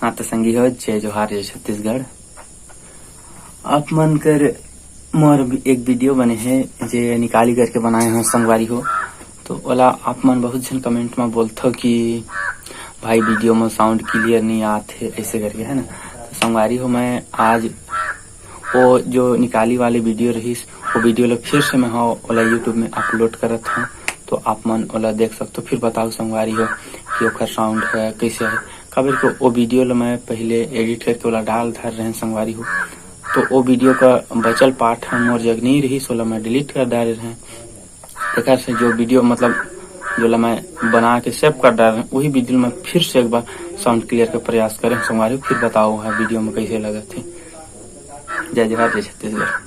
हाँ तो संगी हो जय जोहार जय छत्तीसगढ़। आप मन कर मोर एक वीडियो बने हैं जे निकाली करके बनाए हैं संगवारी हो। तो ओला आप मन बहुत जन कमेंट में बोलते हो कि भाई वीडियो में साउंड क्लियर नहीं आते ऐसे करके, है ना। तो संगवारी हो मैं आज वो जो निकाली वाले वीडियो रही वो वीडियो ला फिर से मैं ओला यूट्यूब में अपलोड करत हूँ। तो आप मन ओला देख सकते हो। फिर बताओ संगवारी हो कि ओकर साउंड है कैसे है। कबर को वो वीडियो ला मैं पहले एडिट करके ओला डाल धर रहे संगवारी हो। तो वो वीडियो का बचल पार्ट है मोर जग नहीं रही सोला मैं डिलीट कर डाले रहे। एक से जो वीडियो मतलब जो ला मैं बना के सेव कर डाल रहे वही वीडियो में फिर से एक बार साउंड क्लियर का प्रयास करें संगवारी। फिर बताओ है वीडियो में कैसे लगा थे। जय जोहार जय छत्तीसगढ़।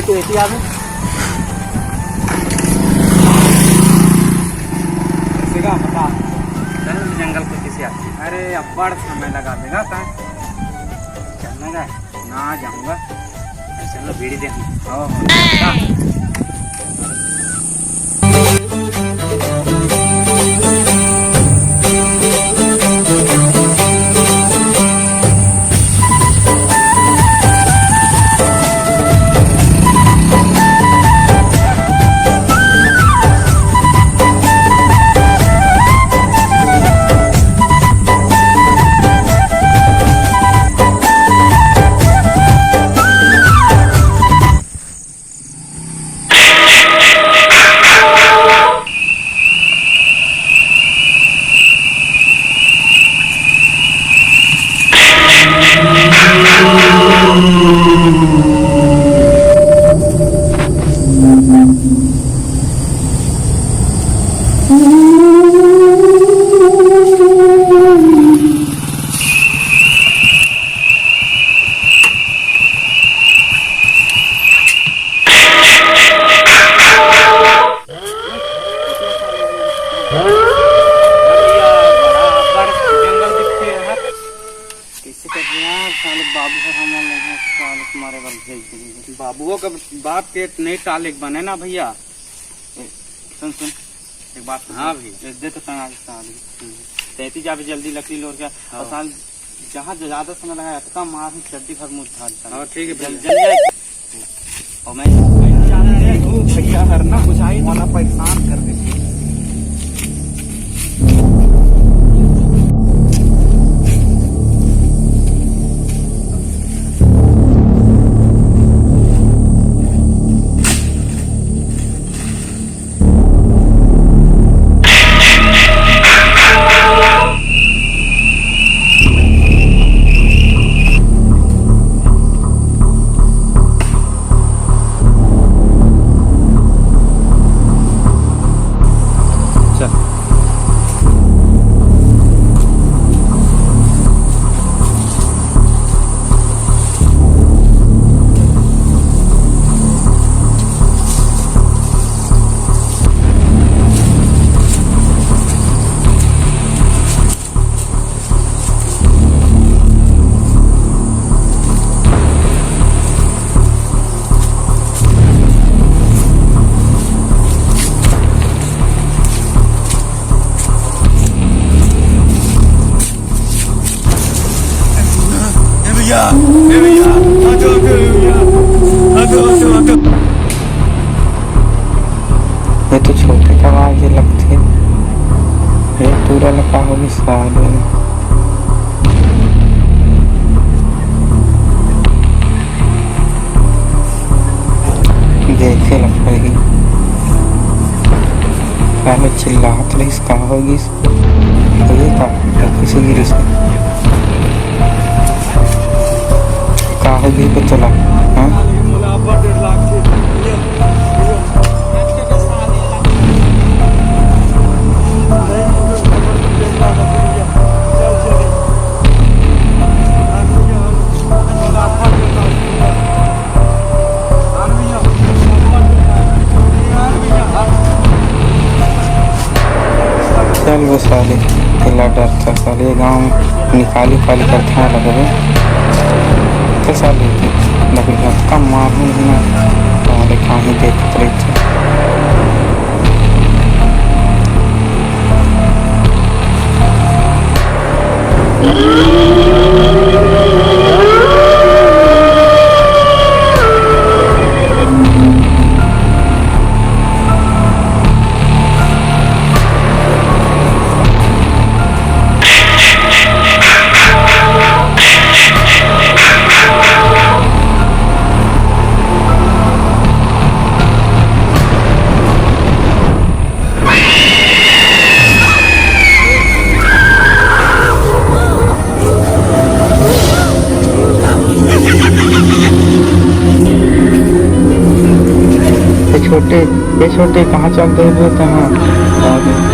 तो ऐसी आगे का पता जंगल को किसी आती। अरे अब्बड़ समय लगा देगा था चलने का ना जाऊंगा। चलो बीड़ी दे बाबुओं का बाप के नहीं टाल एक बने ना भैया। सुन सुन एक बात। हाँ भाई दे तो तैती जावे जल्दी लकड़ी लोर क्या। और साल जहाँ ज्यादा समय लगा इतना मार चड्डी भर मुँह धार। ठीक है जल जाए। और मैं भैया हर ना कुछ आई वाला परेशान कर दे। ये तो छोटे आवाज लगते पूरा लगा होगी साले। देखे लग पहले चिल्लाहत रही कहाँ होगी किसी गिरी से कहाँ होगी तो चला। हाँ चल वो साले किला डरता साले गाँव में निकाली पाली करता लगे तो साले लगे कम मारू ना साले कहानी देखते रहते। ये छोटे कहाँ चलते हुए तो हाँ